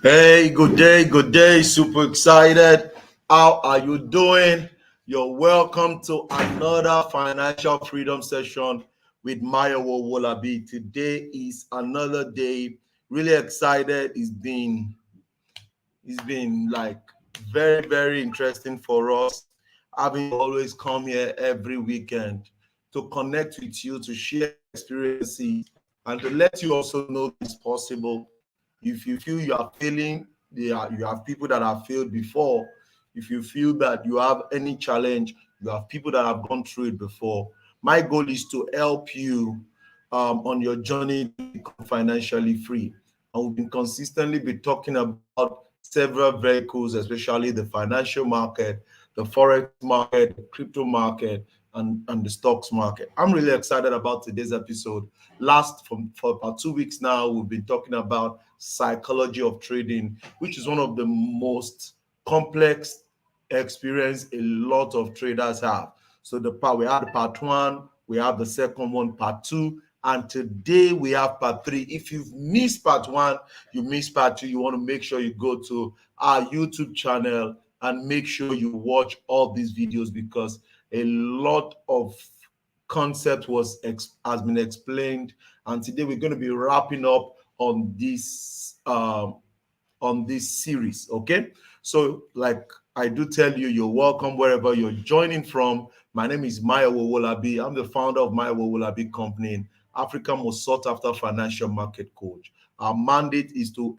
Hey, good day, good day. Super excited. How are you doing? You're welcome to another financial freedom session with Mayowa Owolabi. Today is another day. Really excited. It's been like very interesting for us. Having always come here every weekend to connect with you, to share experiences, and to let you also know it's possible. If you feel you are failing, you have people that have failed before. If you feel that you have any challenge, you have people that have gone through it before. My goal is to help you on your journey to become financially free. And we've been consistently be talking about several vehicles, especially the financial market, the forex market, the crypto market, and the stocks market. I'm really excited about today's episode. For about 2 weeks now, we've been talking about psychology of trading, which is one of the most complex experience a lot of traders have. So we have the part one, we have the second one, part two, and today we have part three. If you've missed part one, you missed part two, you want to make sure you go to our YouTube channel and make sure you watch all these videos because a lot of concept has been explained, and today we're going to be wrapping up on this series. Okay, so like I do tell you, you're welcome wherever you're joining from. My name is Mayowa Owolabi. I'm the founder of Mayowa Owolabi Company, Africa's most sought after financial market coach. Our mandate is to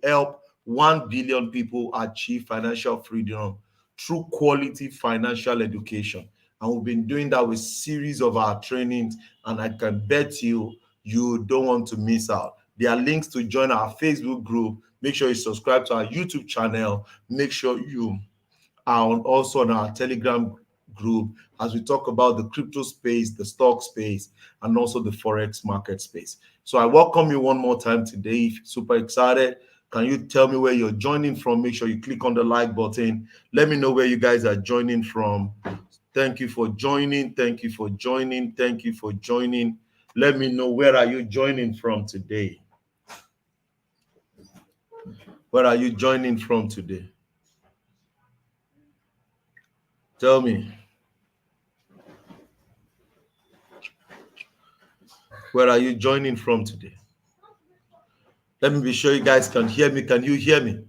help 1 billion people achieve financial freedom through quality financial education. And we've been doing that with series of our trainings, and I can bet you don't want to miss out. There are links to join our Facebook group. Make sure you subscribe to our YouTube channel. Make sure you are also on our Telegram group as we talk about the crypto space, the stock space, and also the forex market space. So I welcome you one more time today. Super excited. Can you tell me where you're joining from? Make sure you click on the like button. Let me know where you guys are joining from. Thank you for joining. Thank you for joining. Thank you for joining. Let me know, where are you joining from today? Where are you joining from today? Tell me. Where are you joining from today? Let me be sure you guys can hear me. Can you hear me?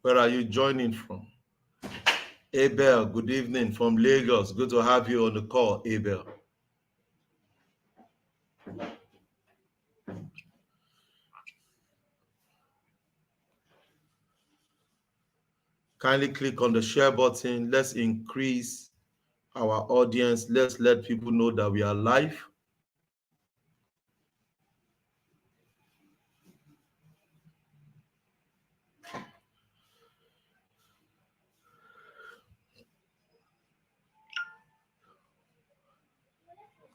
Where are you joining from? Abel, good evening from Lagos. Good to have you on the call, Abel. Kindly click on the share button. Let's increase our audience. Let's let people know that we are live.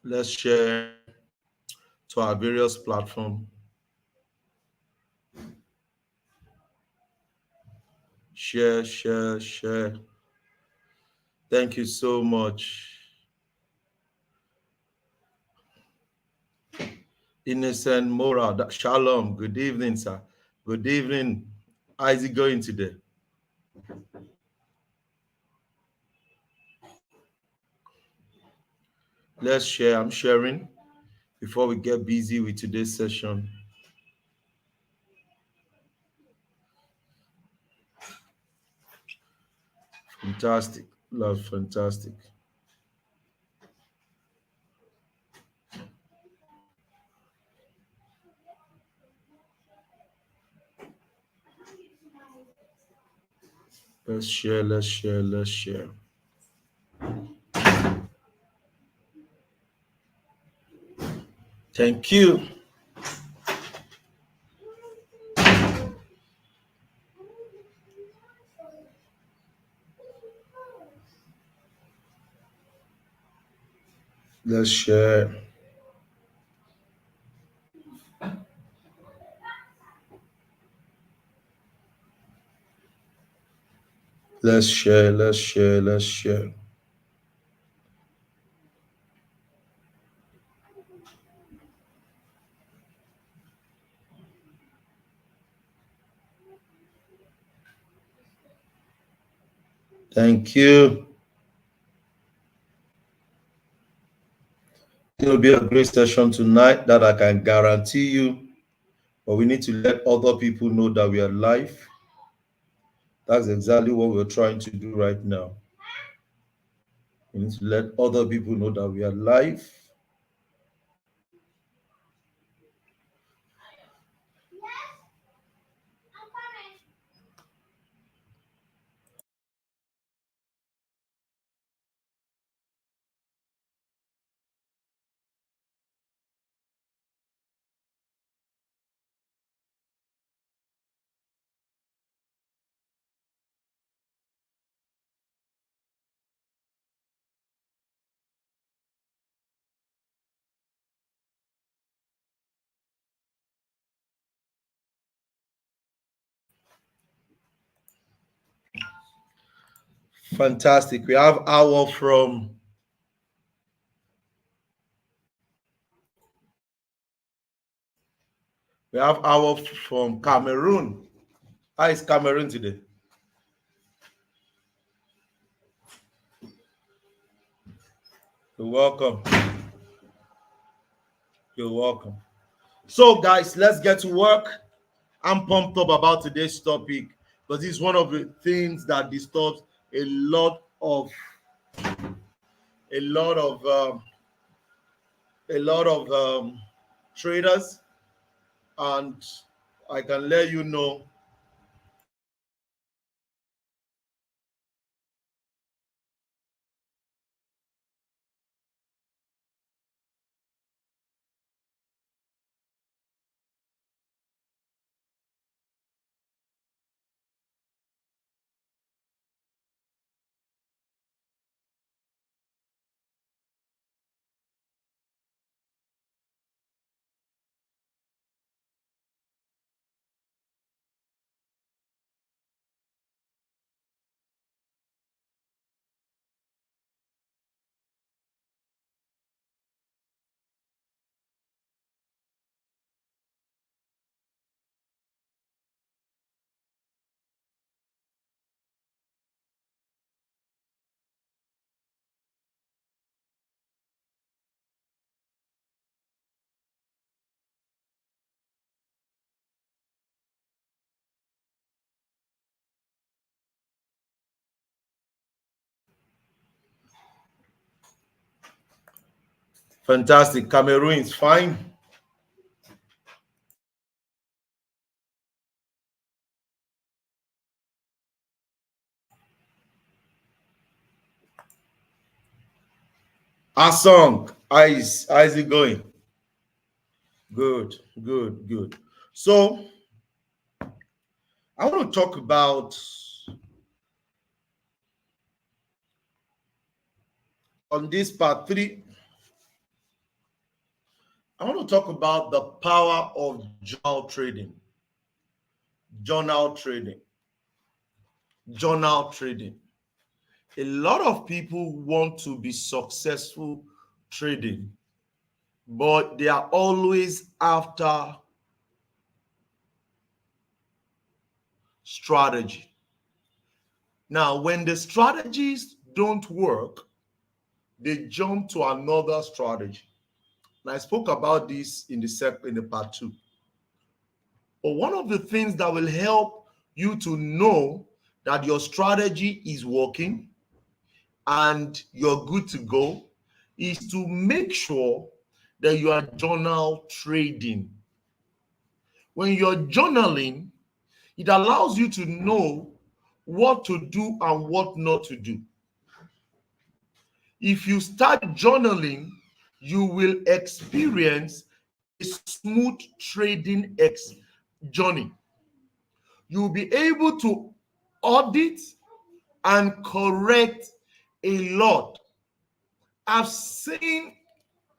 Let's share to our various platforms. Share, share, share. Thank you so much. Innocent Mora, Shalom. Good evening, sir. Good evening. How is it going today? Let's share. I'm sharing before we get busy with today's session. Fantastic. Love, fantastic. Let's share, let's share, let's share. Thank you. Let's share. Let's share, let's share, let's share. Thank you. It will be a great session tonight, that I can guarantee you. But we need to let other people know that we are live. That's exactly what we're trying to do right now. We need to let other people know that we are live. Fantastic. We have Awo from Cameroon. How is Cameroon today? You're welcome. You're welcome. So, guys, let's get to work. I'm pumped up about today's topic, because it's one of the things that disturbs a lot of traders, and I can let you know. Fantastic. Cameroon is fine. Asong, how's it going? Good, good, good. So, I want to talk about, on this part 3, I want to talk about the power of journal trading. Journal trading. Journal trading. A lot of people want to be successful trading, but they are always after strategy. Now, when the strategies don't work, they jump to another strategy. And I spoke about this in the part 2. But one of the things that will help you to know that your strategy is working and you're good to go is to make sure that you are journal trading. When you're journaling, it allows you to know what to do and what not to do. If you start journaling, you will experience a smooth trading journey. You'll be able to audit and correct a lot. I've seen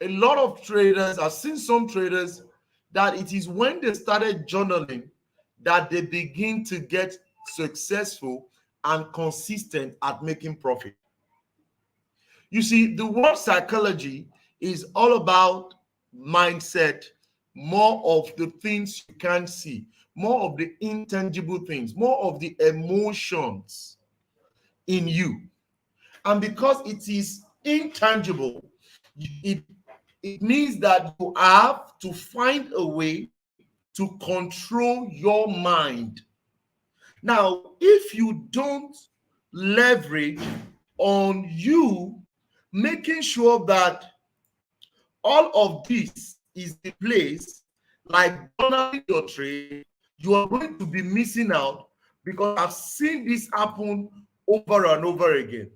some traders that it is when they started journaling that they begin to get successful and consistent at making profit. You see, the word psychology is all about mindset, more of the things you can't see, more of the intangible things, more of the emotions. in you. And because it is intangible, it means that you have to find a way to control your mind. Now, if you don't leverage on you making sure that all of this is in place, like journaling your trade, you are going to be missing out, because I've seen this happen over and over again.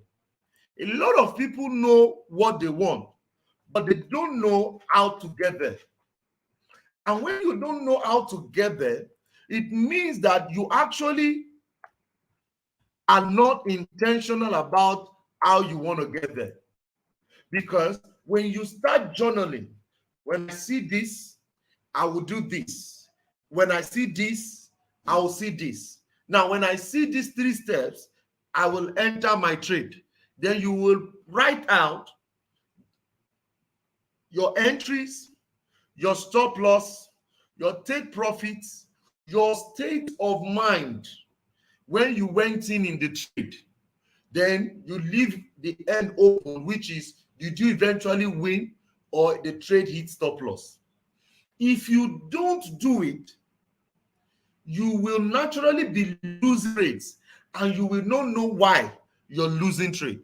A lot of people know what they want, but they don't know how to get there. And when you don't know how to get there, it means that you actually are not intentional about how you want to get there. Because when you start journaling, when I see this, I will do this. When I see this, I will see this. Now, when I see these 3 steps, I will enter my trade. Then you will write out your entries, your stop loss, your take profits, your state of mind when you went in the trade. Then you leave the end open, which is, did you eventually win or the trade hit stop loss? If you don't do it, you will naturally be losing trades, and you will not know why you're losing trade.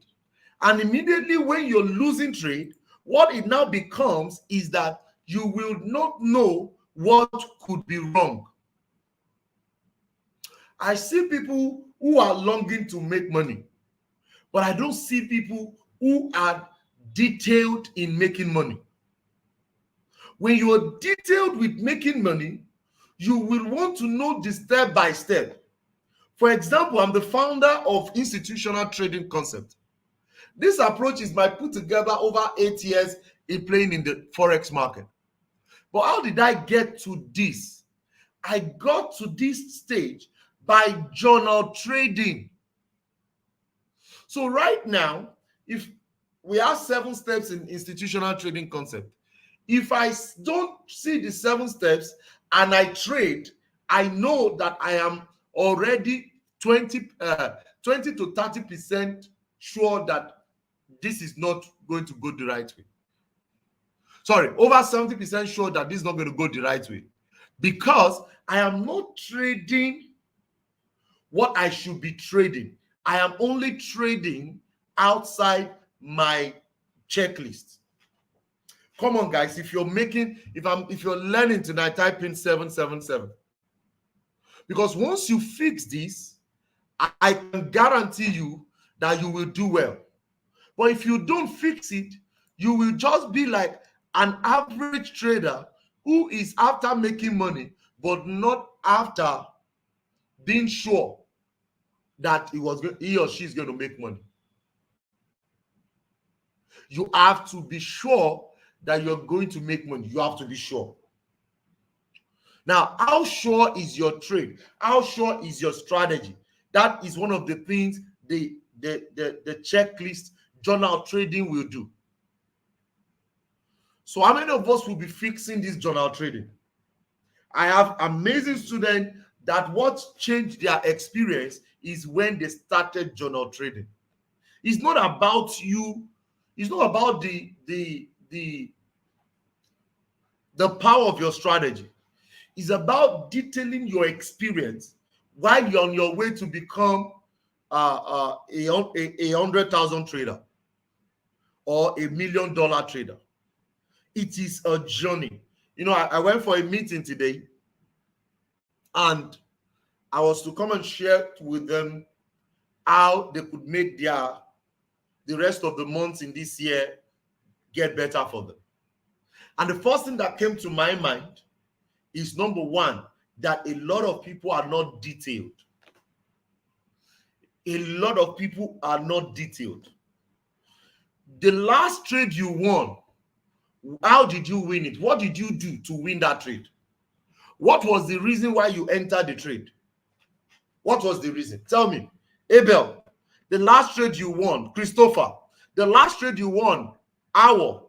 And immediately when you're losing trade, what it now becomes is that you will not know what could be wrong. I see people who are longing to make money, but I don't see people who are detailed in making money. When you are detailed with making money, you will want to know the step by step. For example, I'm the founder of Institutional Trading Concept. This approach is my put together over 8 years in playing in the Forex market. But how did I get to this? I got to this stage by journal trading. So right now, if we have 7 steps in Institutional Trading Concept, if I don't see the 7 steps and I trade, I know that I am already 20 to 30% sure that this is not going to go the right way. Sorry, over 70% sure that this is not going to go the right way, because I am not trading what I should be trading. I am only trading outside my checklist. Come on, guys. If you're learning tonight, type in 777. Because once you fix this, I can guarantee you that you will do well. But if you don't fix it, you will just be like an average trader who is after making money, but not after being sure that he or she is going to make money. You have to be sure that you're going to make money. You have to be sure. Now, how sure is your trade? How sure is your strategy? That is one of the things the checklist journal trading will do. So how many of us will be fixing this journal trading? I have amazing students that what changed their experience is when they started journal trading. It's not about you. It's not about the power of your strategy. It's about detailing your experience while you're on your way to become a 100,000 trader or $1 million trader. It is a journey. You know, I went for a meeting today, and I was to come and share with them how they could make the rest of the months in this year get better for them. And the first thing that came to my mind is, number one, that a lot of people are not detailed. A lot of people are not detailed. The last trade you won, how did you win it? What did you do to win that trade? What was the reason why you entered the trade? What was the reason? Tell me. Abel, the last trade you won. Christopher, the last trade you won. Awo,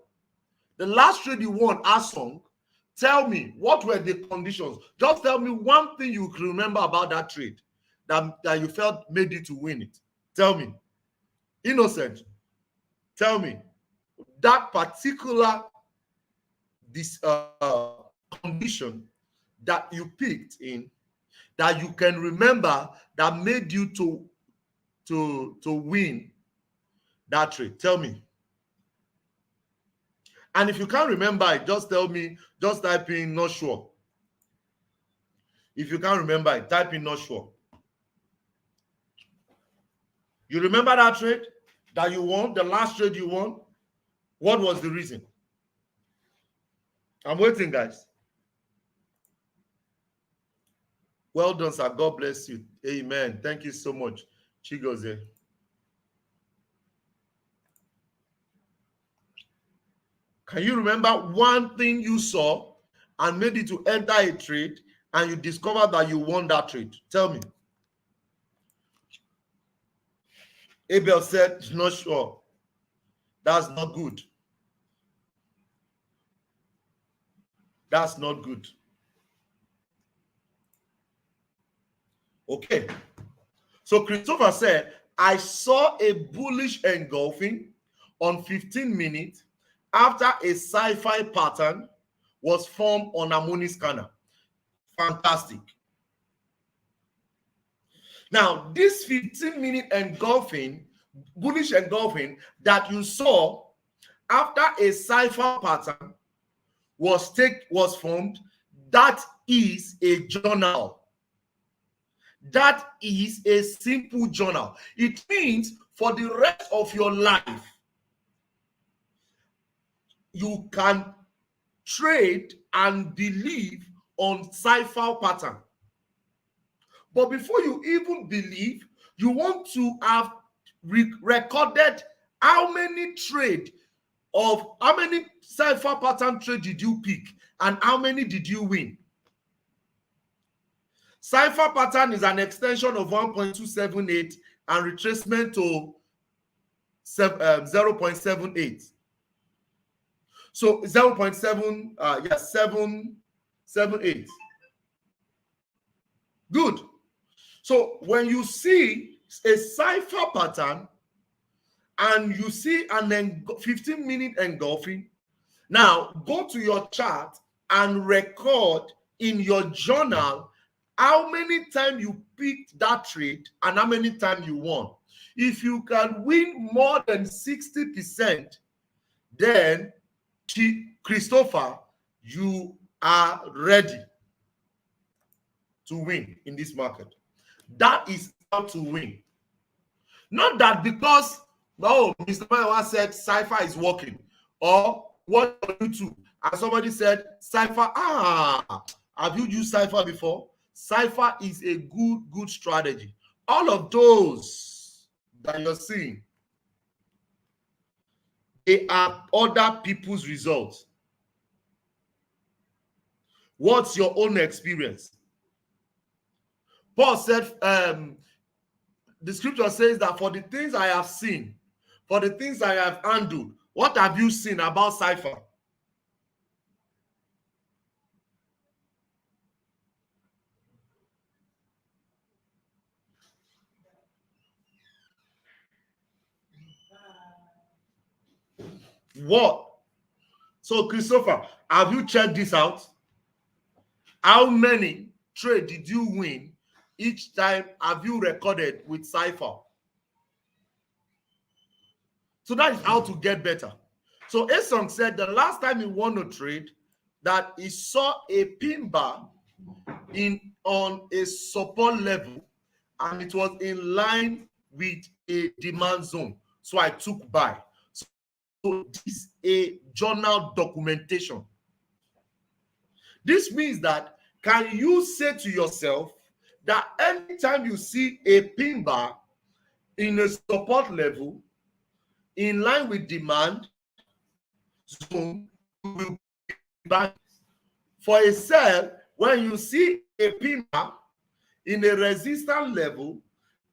the last trade you won. Asong. Tell me, what were the conditions? Just tell me one thing you can remember about that trade that you felt made you to win it. Tell me. Innocent, tell me that particular condition that you picked in, that you can remember, that made you to win that trade. Tell me. And if you can't remember it, just tell me, just type in not sure. If you can't remember it, type in not sure. You remember that trade that you won, the last trade you won? What was the reason? I'm waiting, guys. Well done, sir. God bless you. Amen. Thank you so much. Chigoze. Can you remember one thing you saw and made it to enter a trade and you discovered that you won that trade? Tell me. Abel said, not sure. That's not good. That's not good. Okay. So Christopher said, I saw a bullish engulfing on 15 minutes after a sci-fi pattern was formed on Harmony scanner. Fantastic. Now, this 15-minute engulfing, bullish engulfing that you saw after a sci-fi pattern was formed, that is a journal. That is a simple journal. It means for the rest of your life, you can trade and believe on sci-fi pattern. But before you even believe, you want to have recorded how many sci-fi pattern trade did you pick and how many did you win. Sci-fi pattern is an extension of 1.278 and retracement to 0.78. So 778. Good. So when you see a sci-fi pattern and you see an 15-minute engulfing, now go to your chart and record in your journal how many times you picked that trade and how many times you won. If you can win more than 60%, then Christopher, you are ready to win in this market. That is how to win. Not that because, oh, Mr. Mayowa said Cypher is working, or what on YouTube, and somebody said Cypher, have you used Cypher before? Cypher is a good strategy. All of those that you're seeing, they are other people's results. What's your own experience? Paul said, the scripture says that for the things I have seen, for the things I have handled, what have you seen about Cypher? What? So, Christopher, have you checked this out? How many trades did you win each time have you recorded with Cypher? So that is how to get better. So Esong said the last time he won a trade that he saw a pin bar on a support level and it was in line with a demand zone. So I took buy. So this is a journal documentation. This means that can you say to yourself that anytime you see a pin bar in a support level in line with demand zone, you will buy. For a sell, when you see a pin bar in a resistance level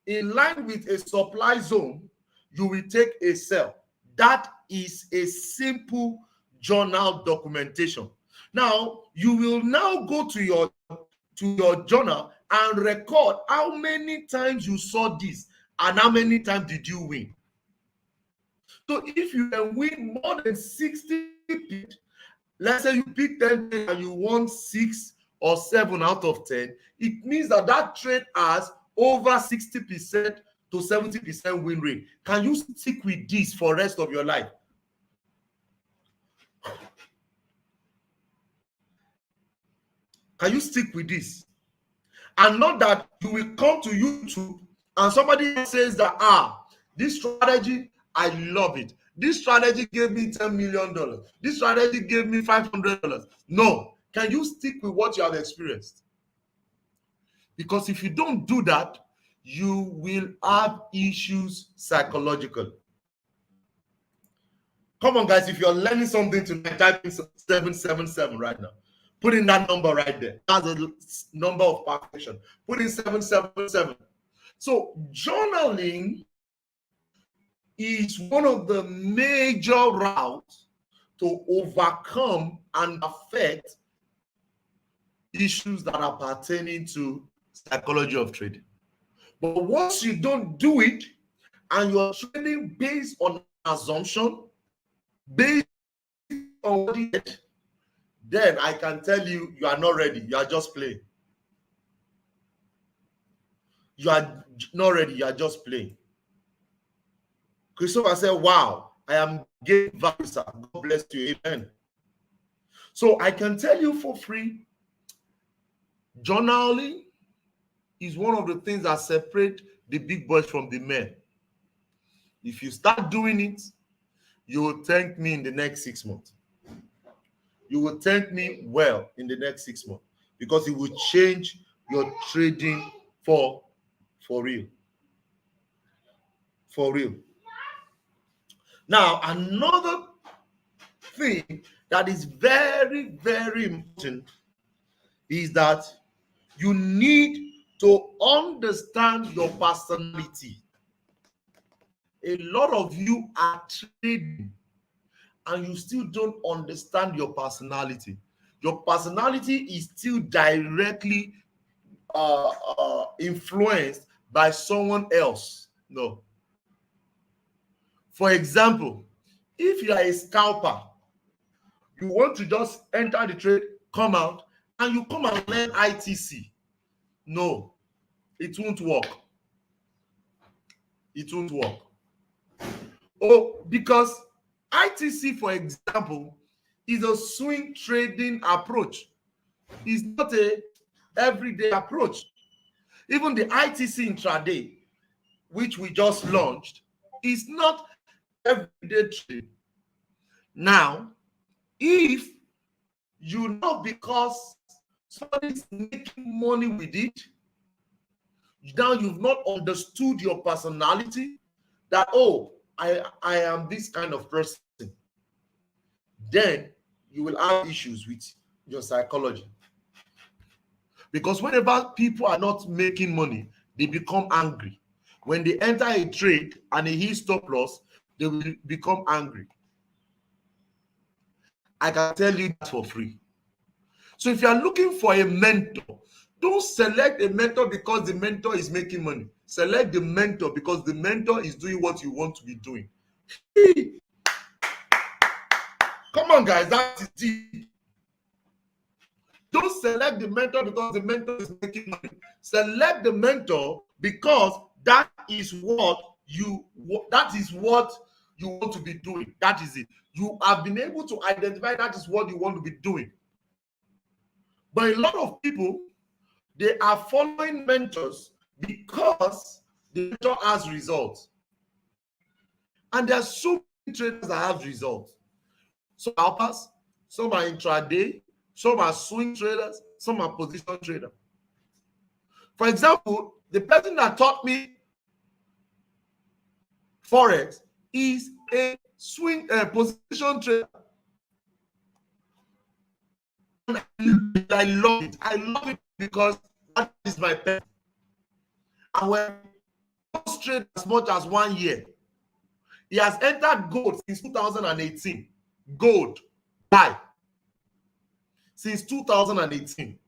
in line with a supply zone, you will take a sell. That is a simple journal documentation. Now, you will now go to your journal and record how many times you saw this and how many times did you win. So if you can win more than 60 pips, let's say you pick 10 trades and you won 6 or 7 out of 10, it means that that trade has over 60% to 70% win rate. Can you stick with this for the rest of your life? Can you stick with this? And not that you will come to YouTube and somebody says that, this strategy, I love it. This strategy gave me $10 million. This strategy gave me $500. No. Can you stick with what you have experienced? Because if you don't do that, you will have issues psychologically. Come on, guys. If you're learning something tonight, type in 777 right now. Put in that number right there. That's the number of perfection. Put in 777. So journaling is one of the major routes to overcome and affect issues that are pertaining to psychology of trading. But once you don't do it and you're trading based on assumption, based on what you get, then I can tell you, you are not ready. You are just playing. You are not ready. You are just playing. Christopher said, wow, I am giving value, sir. God bless you. Amen. So I can tell you for free, journaling is one of the things that separate the big boys from the men. If you start doing it, you will thank me in the next 6 months. You will thank me well in the next 6 months because it will change your trading for real. For real. Now, another thing that is very, very important is that you need to understand your personality. A lot of you are trading and you still don't understand your personality. Your personality is still directly influenced by someone else. No. For example, if you are a scalper, you want to just enter the trade, come out, and you come and learn ITC. No, it won't work. It won't work. Oh, because ITC, for example, is a swing trading approach. It's not a everyday approach. Even the ITC intraday, which we just launched, is not everyday trade. Now, if you know because somebody's making money with it, now you've not understood your personality, that, oh, I am this kind of person, then you will have issues with your psychology. Because whenever people are not making money, they become angry. When they enter a trade and they hit stop loss, they will become angry. I can tell you that for free. So if you are looking for a mentor, don't select a mentor because the mentor is making money. Select the mentor because the mentor is doing what you want to be doing. Come on, guys, that is deep. Don't select the mentor because the mentor is making money. Select the mentor because that is what you want to be doing. That is it. You have been able to identify that is what you want to be doing. But a lot of people, they are following mentors because the mentor has results. And there are so many traders that have results. Some are scalpers, some are intraday, some are swing traders, some are position traders. For example, the person that taught me Forex is a position trader. And I love it. I love it because that is my pet. And when he trade as much as 1 year, he has entered gold since 2018. Gold, buy. Since 2018.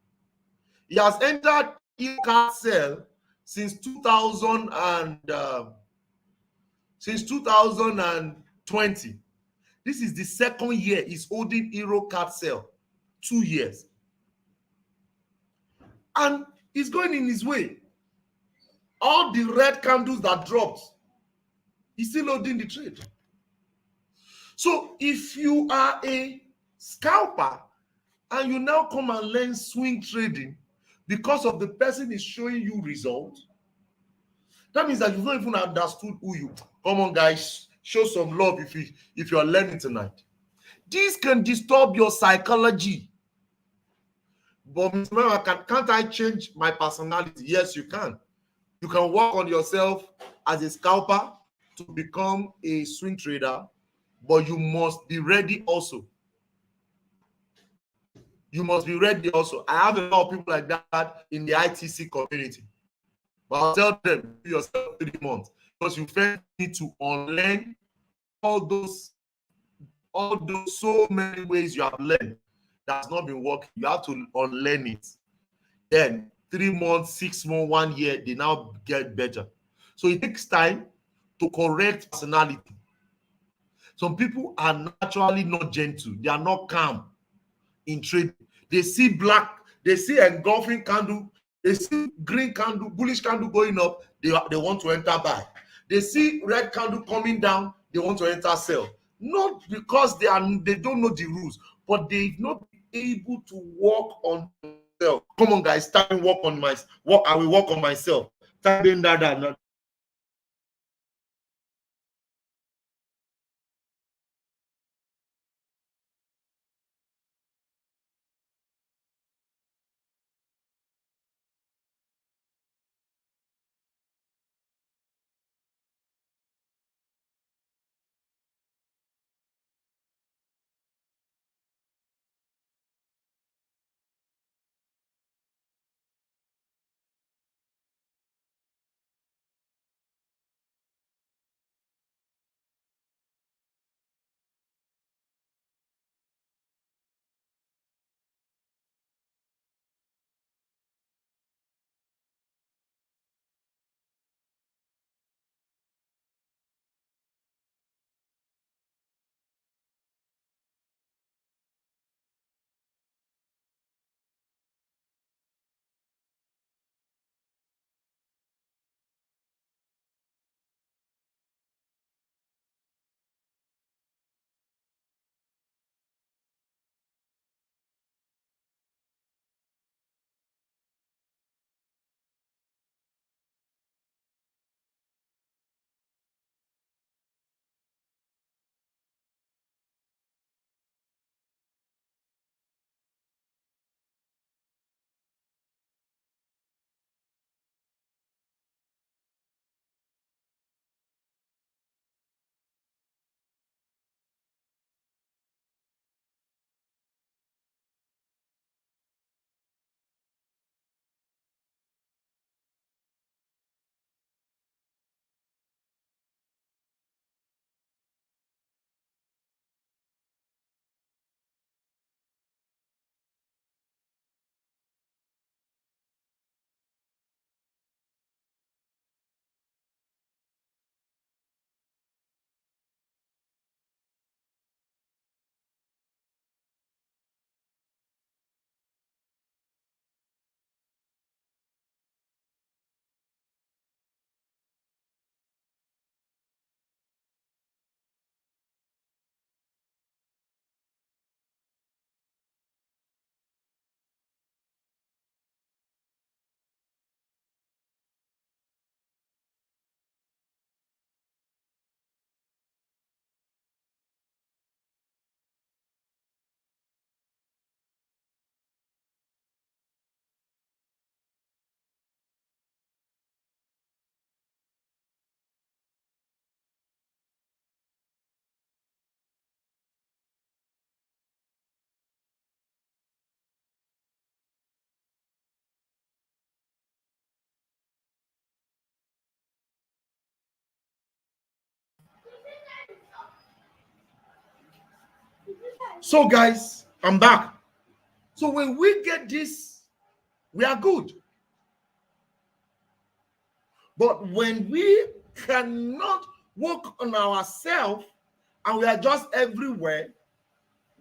He has entered e-card sell since 2012. 20. This is the second year he's holding Euro card sell. 2 years. And he's going in his way. All the red candles that dropped, he's still holding the trade. So if you are a scalper and you now come and learn swing trading because of the person is showing you results, that means that you've not even understood who you. Come on, guys, show some love if you're learning tonight. This can disturb your psychology. But can't I change my personality? Yes, you can. You can work on yourself as a scalper to become a swing trader, but you must be ready also. You must be ready also. I have a lot of people like that in the ITC community. But I'll tell them, give yourself 3 months, because you first need to unlearn all those so many ways you have learned that's not been working. You have to unlearn it. Then 3 months, 6 months, 1 year, they now get better. So it takes time to correct personality. Some people are naturally not gentle. They are not calm in trading. They see black, they see engulfing candle, they see green candle, bullish candle going up, they want to enter buy. They see red candle coming down, they want to enter sell. Not because they don't know the rules, but they've not been able to work on themselves. Come on, guys, start and work on myself. I will work on myself. Start doing that. So, guys, I'm back. So when we get this, we are good. But when we cannot work on ourselves and we are just everywhere,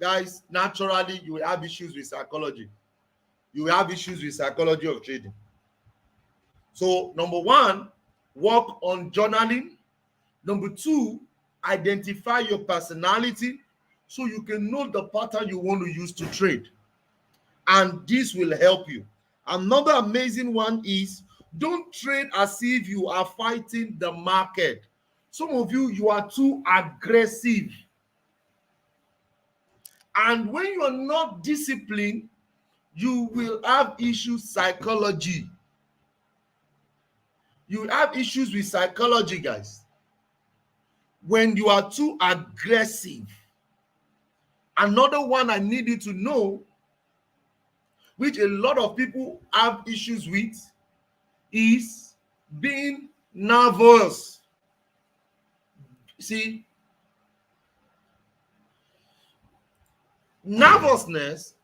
guys, naturally you will have issues with psychology. You will have issues with psychology of trading. So number one, work on journaling. Number two, identify your personality so you can know the pattern you want to use to trade. And this will help you. Another amazing one is don't trade as if you are fighting the market. Some of you, you are too aggressive. And when you are not disciplined, you will have issues psychology. You have issues with psychology, guys. When you are too aggressive. Another one I need you to know, which a lot of people have issues with, is being nervous. See, nervousness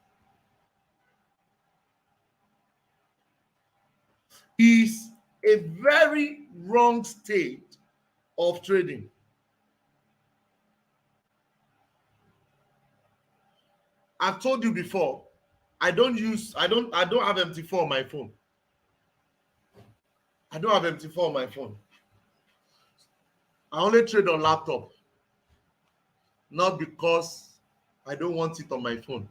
is a very wrong state of trading. I've told you before, I don't have MT4 on my phone. I don't have MT4 on my phone. I only trade on laptop. Not because I don't want it on my phone.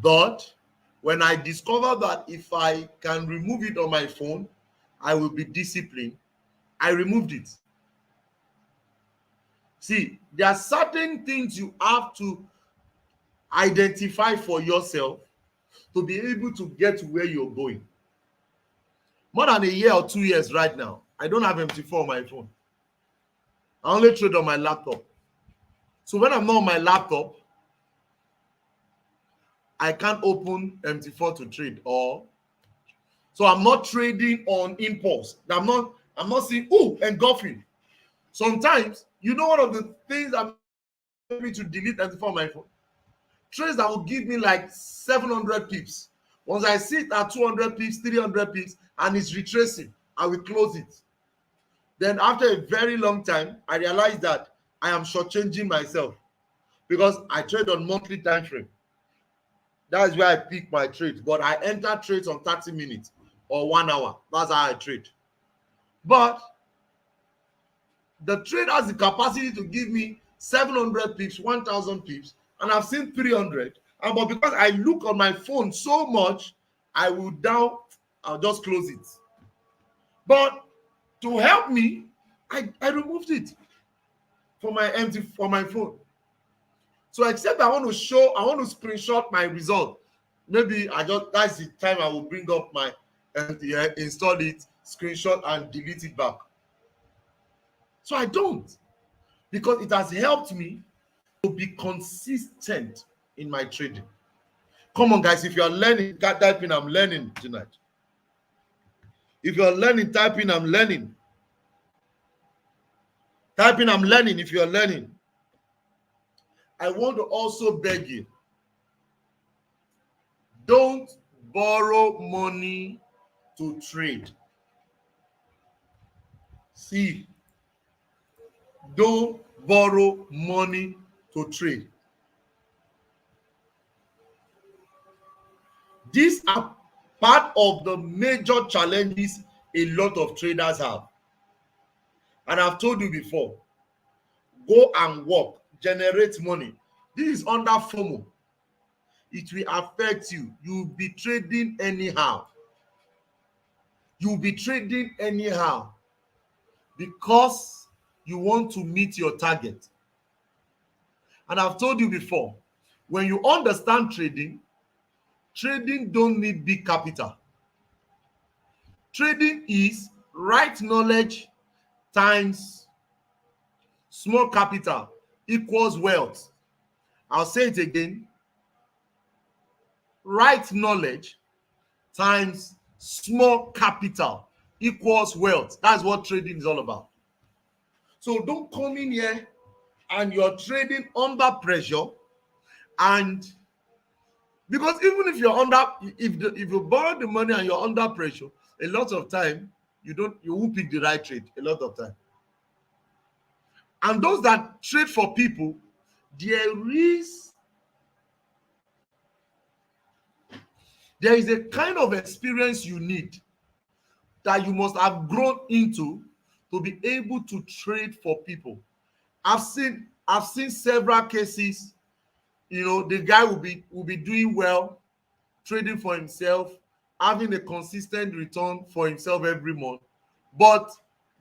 But when I discover that if I can remove it on my phone, I will be disciplined, I removed it. See, there are certain things you have to identify for yourself to be able to get to where you're going. More than a year or 2 years right now, I don't have MT4 on my phone. I only trade on my laptop. So when I'm not on my laptop, I can't open MT4 to trade, or so I'm not trading on impulse. I'm not saying, oh, engulfing. Sometimes, you know, one of the things that made me to delete MT4 on my phone, trades that will give me like 700 pips. Once I see it at 200 pips, 300 pips, and it's retracing, I will close it. Then after a very long time, I realized that I am shortchanging myself because I trade on monthly time frame. That's where I pick my trades. But I enter trades on 30 minutes or 1 hour. That's how I trade. But the trade has the capacity to give me 700 pips, 1,000 pips, and I've seen 300. But because I look on my phone so much, I'll just close it. But to help me, I removed it for my phone. So except I want to screenshot my result. Maybe that's the time I will bring up my install it, screenshot, and delete it back. So I don't, because it has helped me to be consistent in my trading. Come on, guys, if you are learning, type in I'm learning tonight. If you are learning, type in I'm learning. Type in I'm learning if you are learning. I want to also beg you, don't borrow money to trade. See, don't borrow money to trade. These are part of the major challenges a lot of traders have. And I've told you before, go and work, generate money. This is under FOMO. It will affect you. You'll be trading anyhow. You'll be trading anyhow because you want to meet your target. And I've told you before, when you understand trading don't need big capital. Trading is right knowledge times small capital equals wealth. I'll say it again. Right knowledge times small capital equals wealth. That's what trading is all about. So don't come in here and you're trading under pressure, and because even if you're if you borrow the money and you're under pressure, a lot of time you won't pick the right trade a lot of time. And those that trade for people, there is a kind of experience you need that you must have grown into to be able to trade for people. I've seen several cases. The guy will be doing well, trading for himself, having a consistent return for himself every month. But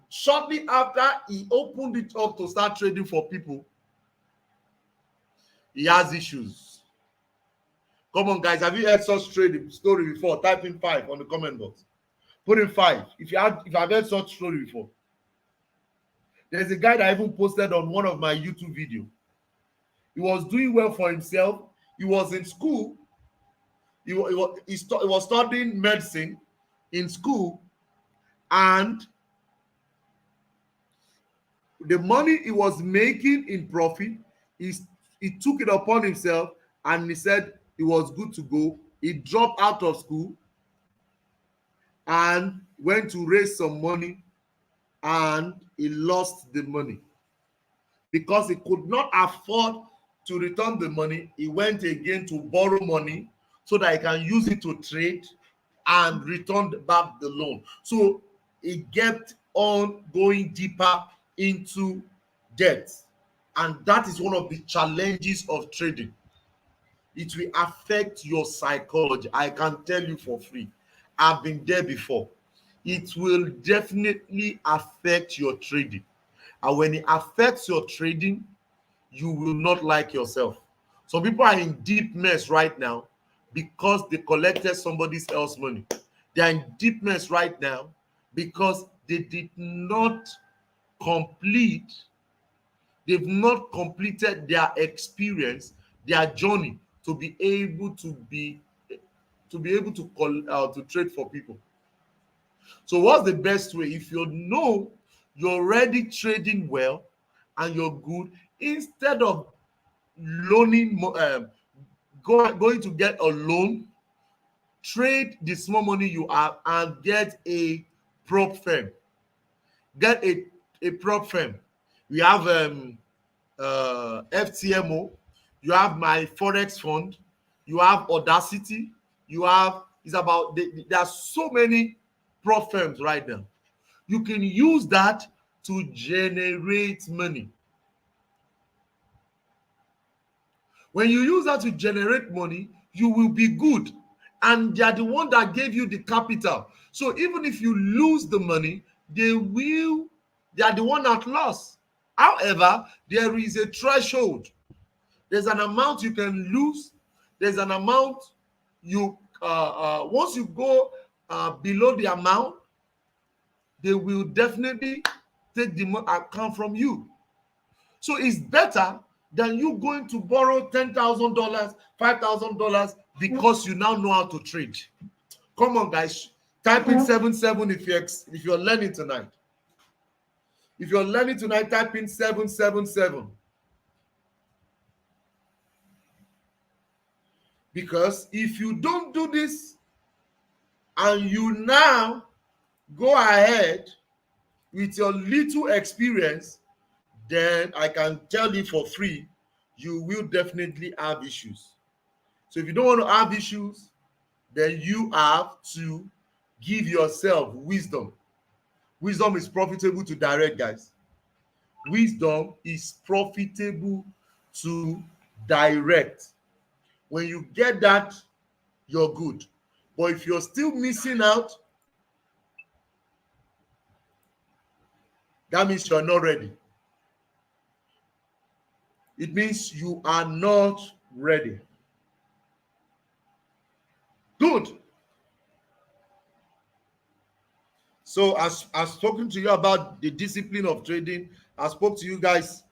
shortly after he opened it up to start trading for people, he has issues. Come on, guys, have you heard such trading story before? Type in 5 on the comment box. Put in 5 if I've heard such story before. There's a guy that I even posted on one of my YouTube videos. He was doing well for himself. He was in school. He was studying medicine in school, and the money he was making in profit, he took it upon himself, and he said he was good to go. He dropped out of school and went to raise some money, and he lost the money because he could not afford to return the money. He went again to borrow money so that he can use it to trade and return back the loan. So he kept on going deeper into debt. And that is one of the challenges of trading. It will affect your psychology. I can tell you for free. I've been there before. It will definitely affect your trading. And when it affects your trading, you will not like yourself. Some people are in deep mess right now because they collected somebody else's money. They are in deep mess right now because they've not completed their experience, their journey to be able to trade for people. So what's the best way? If you know you're already trading well and you're good, instead of loaning, going to get a loan, trade the small money you have and get a prop firm. Get a prop firm. We have FTMO. You have my Forex fund. You have Audacity. You have there are so many prop firms right now. You can use that to generate money. When you use that to generate money, you will be good. And they are the one that gave you the capital. So even if you lose the money, they are the one at loss. However, there is a threshold. There's an amount you can lose. There's an amount you once you go below the amount, they will definitely take the account from you. So it's better than you going to borrow $10,000, $5,000 because you now know how to trade. Come on, guys. Type in 77 if you're learning tonight. If you're learning tonight, type in 777. Because if you don't do this and you now go ahead with your little experience, then I can tell you for free, you will definitely have issues. So if you don't want to have issues, then you have to give yourself wisdom. Wisdom is profitable to direct, guys. Wisdom is profitable to direct. When you get that, you're good. But if you're still missing out, that means you're not ready. It means you are not ready. Good. So as I've spoken to you about the discipline of trading, I spoke to you guys,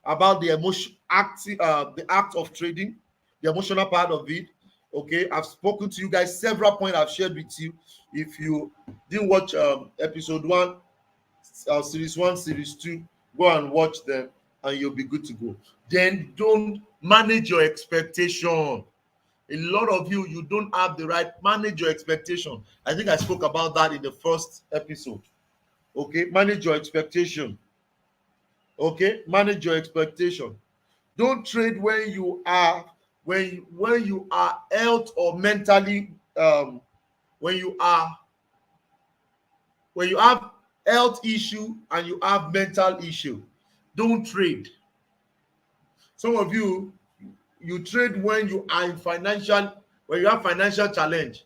about the the act of trading, the emotional part of it. Okay, I've spoken to you guys, several points I've shared with you. If you didn't watch episode 1, series 1, series 2, go and watch them and you'll be good to go. Then don't manage your expectation. A lot of you, you don't have the right, manage your expectation. I think I spoke about that in the first episode. Okay, manage your expectation. Okay, manage your expectation. Don't trade when you are when you are health or mentally when you are when you have health issue and you have mental issue. Don't trade. Some of you, you trade when you are in financial, when you have financial challenge.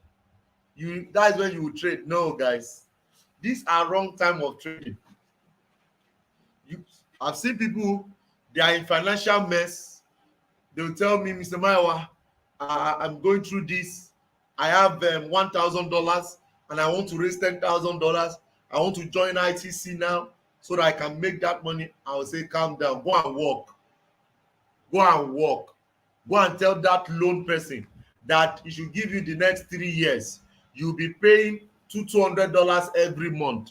That's when you trade. No, guys, these are wrong time of trading. I've seen people, they are in financial mess. They will tell me, Mr. Mayowa, I'm going through this. I have $1,000 and I want to raise $10,000. I want to join ITC now so that I can make that money. I will say, calm down, go and work. Go and work. Go and tell that loan person that he should give you the next 3 years. You'll be paying $200 every month.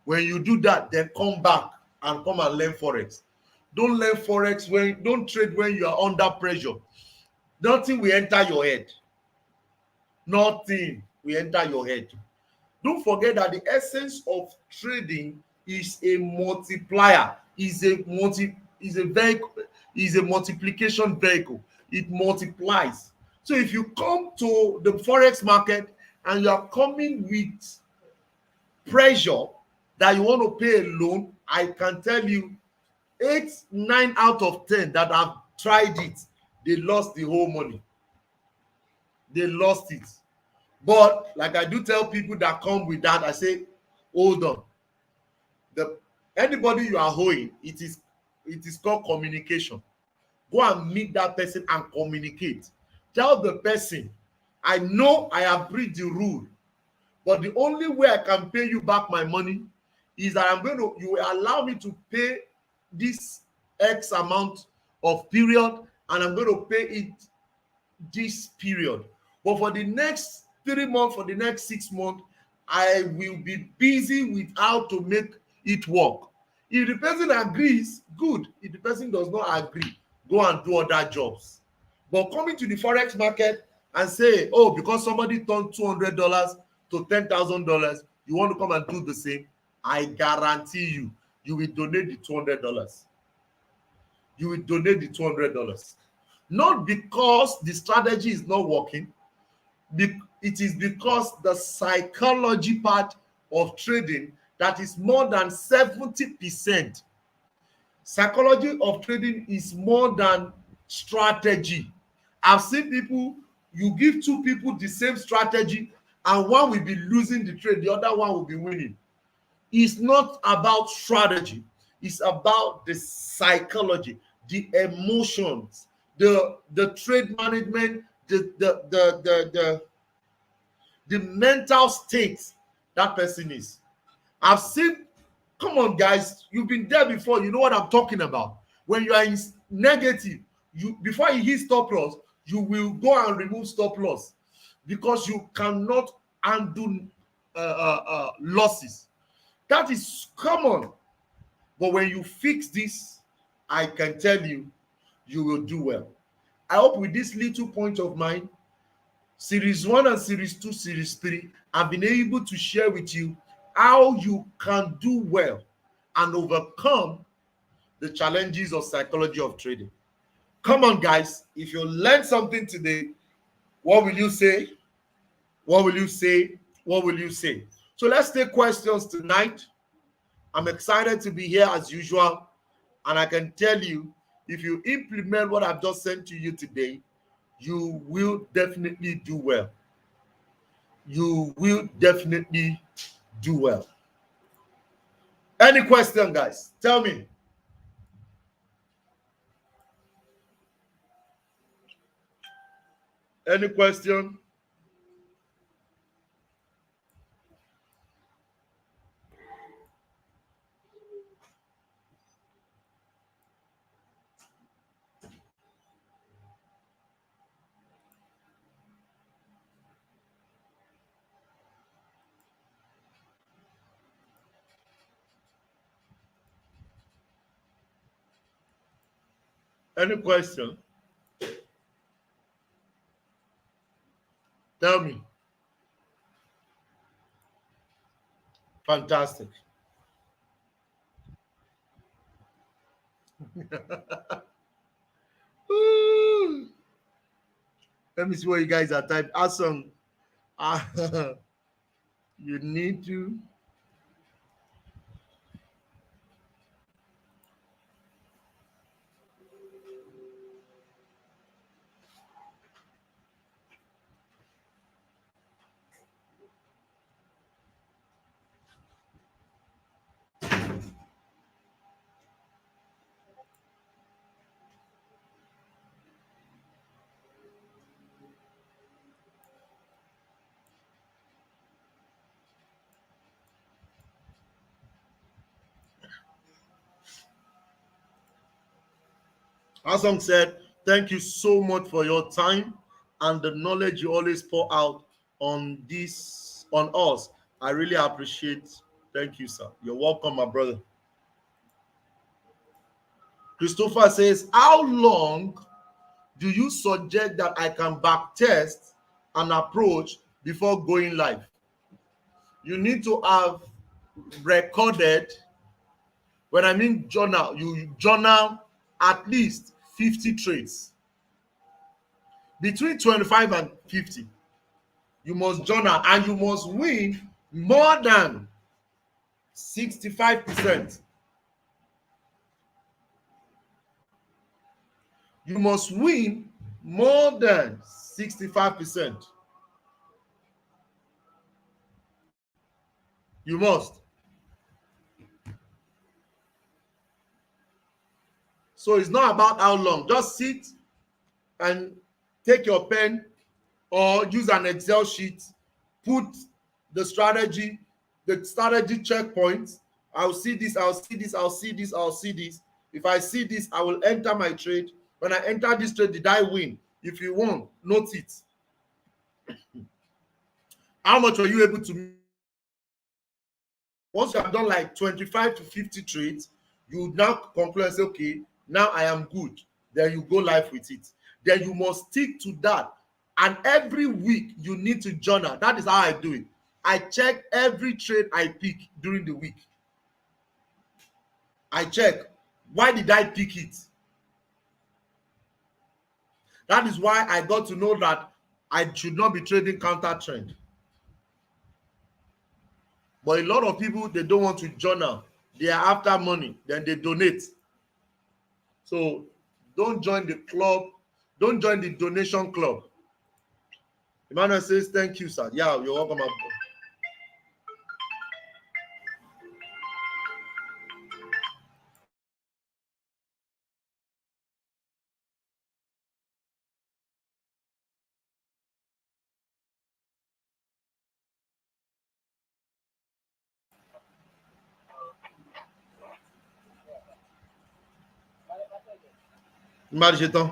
When you do that, then come back and come and learn Forex. Don't learn Forex don't trade when you are under pressure. Nothing will enter your head. Nothing will enter your head. Don't forget that the essence of trading is a multiplier, is a multiplication vehicle. It multiplies. So if you come to the Forex market and you are coming with pressure that you want to pay a loan, I can tell you 9 out of 10 that have tried it, they lost the whole money. They lost it. But like I do tell people that come with that, I say, hold on. Anybody you are owing, it is called communication. Go and meet that person and communicate. Tell the person, I know I have breached the rule, but the only way I can pay you back my money is that you will allow me to pay this X amount of period, and I'm going to pay it this period. But for the next 3 months, for the next 6 months, I will be busy with how to make it work. If the person agrees, good. If the person does not agree, go and do other jobs. But coming to the Forex market and say, oh, because somebody turned $200 to $10,000, you want to come and do the same, I guarantee you, you will donate the $200. You will donate the $200. Not because the strategy is not working. It is because the psychology part of trading that is more than 70%. Psychology of trading is more than strategy. I've seen people, you give 2 people the same strategy and one will be losing the trade, the other one will be winning. It's not about strategy. It's about the psychology, the emotions, the trade management, the mental state that person is. I've seen, come on guys, you've been there before, you know what I'm talking about. When you are in negative, before you hit stop loss, you will go and remove stop loss because you cannot undo losses. That is common. But when you fix this, I can tell you, you will do well. I hope with this little point of mine, Series 1 and Series 2, Series 3, I've been able to share with you how you can do well and overcome the challenges of psychology of trading. Come on, guys. If you learned something today, what will you say? What will you say? What will you say? So let's take questions tonight. I'm excited to be here as usual. And I can tell you, if you implement what I've just sent to you today, you will definitely do well. You will definitely do well. Any question, guys? Tell me. Any question? Any question? Tell me. Fantastic. Let me see what you guys are typing. Awesome. You need to. Awesome said, thank you so much for your time and the knowledge you always pour out on this, on us. I really appreciate. Thank you, sir. You're welcome, my brother. Christopher says, how long do you suggest that I can back test an approach before going live? You need to have recorded, when I mean journal, you journal at least 50 trades. Between 25 and 50, you must journal, and you must win more than 65%. You must win more than 65%. You must. So it's not about how long. Just sit and take your pen or use an Excel sheet, put the strategy checkpoints. I'll see this, I'll see this, I'll see this, I'll see this. If I see this, I will enter my trade. When I enter this trade, did I win? If you won, note it. How much were you able to? Once you have done like 25 to 50 trades, you now conclude and say, okay, now I am good. Then you go live with it. Then you must stick to that. And every week you need to journal. That is how I do it. I check every trade I pick during the week. I check, why did I pick it? That is why I got to know that I should not be trading counter trend. But a lot of people, they don't want to journal. They are after money. Then they donate. So don't join the club. Don't join the donation club. Emmanuel says, thank you, sir. Yeah, you're welcome. Imagine.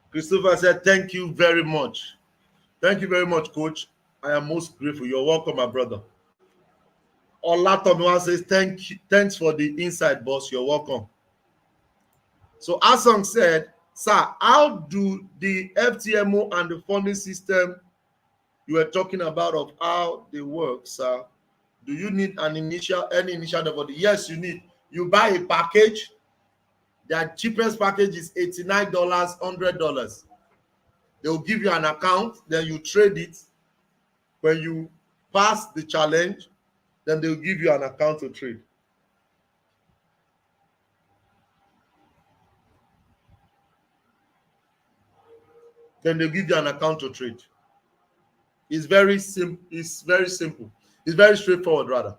Christopher said, thank you very much. Thank you very much, coach. I am most grateful. You're welcome, my brother. Olatomiwa says, thanks for the insight, boss. You're welcome. So Asong said, sir, how do the FTMO and the funding system you were talking about of how they work, sir? Do you need any initial deposit? Yes, you need. You buy a package. Their cheapest package is $89, $100. They will give you an account, then you trade it. When you pass the challenge, then they will give you an account to trade. Then they'll give you an account to trade. It's very simple. It's very simple. It's very straightforward, rather.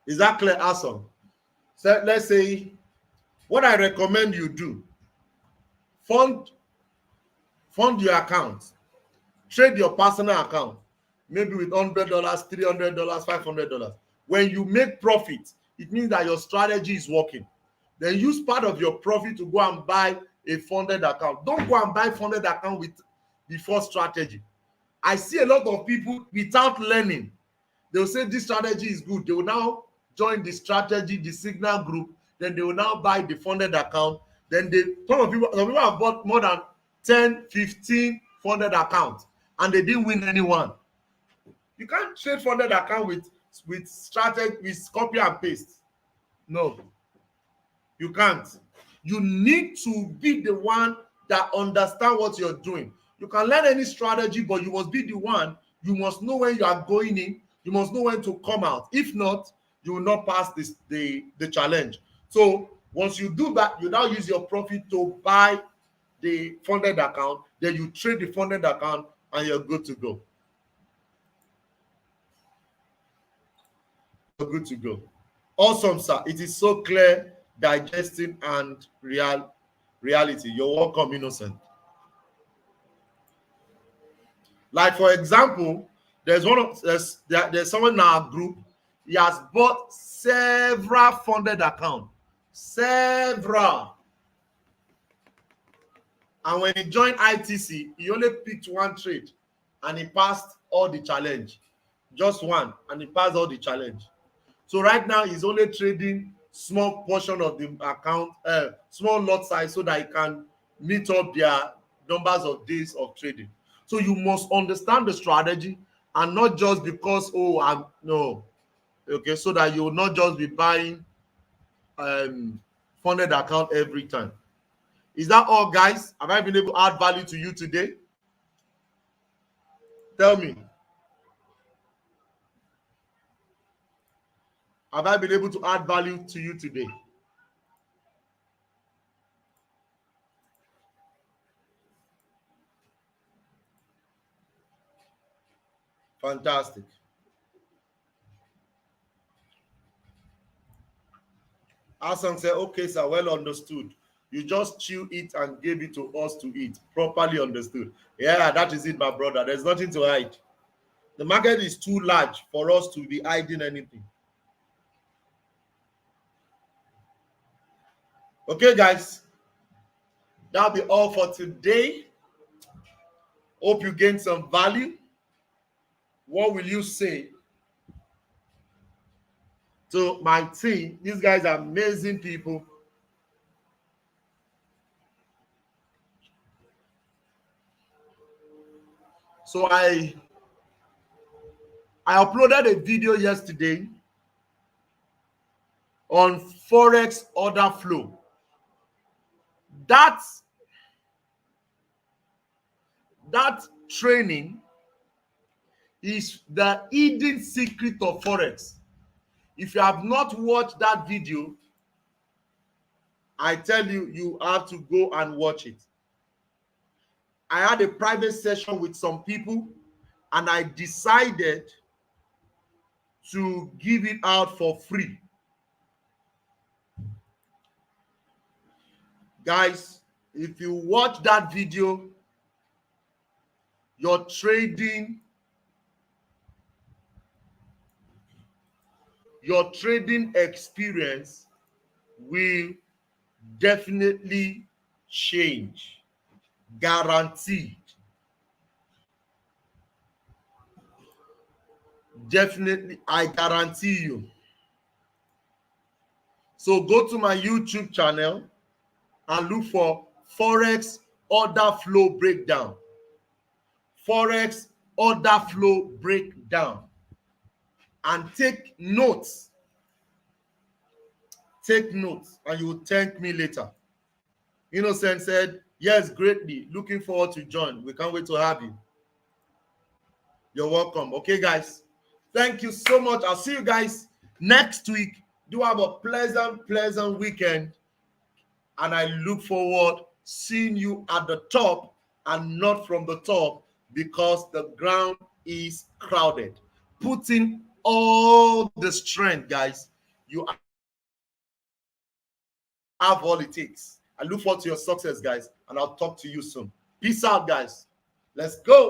Is that clear, Awesome? So let's say what I recommend you do: fund your account, trade your personal account, maybe with $100, $300, $500. When you make profit, it means that your strategy is working. Then use part of your profit to go and buy a funded account. Don't go and buy funded account before strategy. I see a lot of people without learning. They'll say this strategy is good. They will now join the strategy, the signal group. Then they will now buy the funded account. Then some people have bought more than 10, 15 funded accounts and they didn't win anyone. You can't trade funded account with strategy, with copy and paste. No, you can't. You need to be the one that understand what you're doing. You can learn any strategy, but you must be the one. You must know when you are going in. You must know when to come out. If not, you will not pass the challenge. So once you do that, you now use your profit to buy the funded account. Then you trade the funded account and you're good to go. You're good to go. Awesome, sir. It is so clear, digesting and reality. You're welcome, Innocent. Like for example, there's someone in our group. He has bought several funded accounts, several. And when he joined ITC, he only picked one trade, and he passed all the challenge. Just one, and he passed all the challenge. So right now he's only trading small portion of the account, small lot size, so that he can meet up their numbers of days of trading. So you must understand the strategy, and not just because okay, so that you will not just be buying funded account every time. Is that all, guys? Have I been able to add value to you today? Tell me. Have I been able to add value to you today? Fantastic. Asan said, okay, sir, well understood. You just chew it and gave it to us to eat. Properly understood. Yeah, that is it, my brother. There's nothing to hide. The market is too large for us to be hiding anything. Okay, guys. That'll be all for today. Hope you gained some value. What will you say to my team? These guys are amazing people. So I uploaded a video yesterday on Forex Orderflow. That training is the hidden secret of Forex. If you have not watched that video, I tell you, you have to go and watch it. I had a private session with some people, and I decided to give it out for free. Guys, if you watch that video, your trading experience will definitely change. Guaranteed. Definitely, I guarantee you. So go to my YouTube channel and look for Forex Orderflow Breakdown. Forex Orderflow Breakdown. And take notes. Take notes, and you will thank me later. Innocent said, yes, greatly. Looking forward to join. We can't wait to have you. You're welcome. Okay, guys. Thank you so much. I'll see you guys next week. Do have a pleasant weekend. And I look forward seeing you at the top and not from the top, because the ground is crowded. Put in all the strength, guys. You have all it takes. I look forward to your success, guys, and I'll talk to you soon. Peace out, guys. Let's go.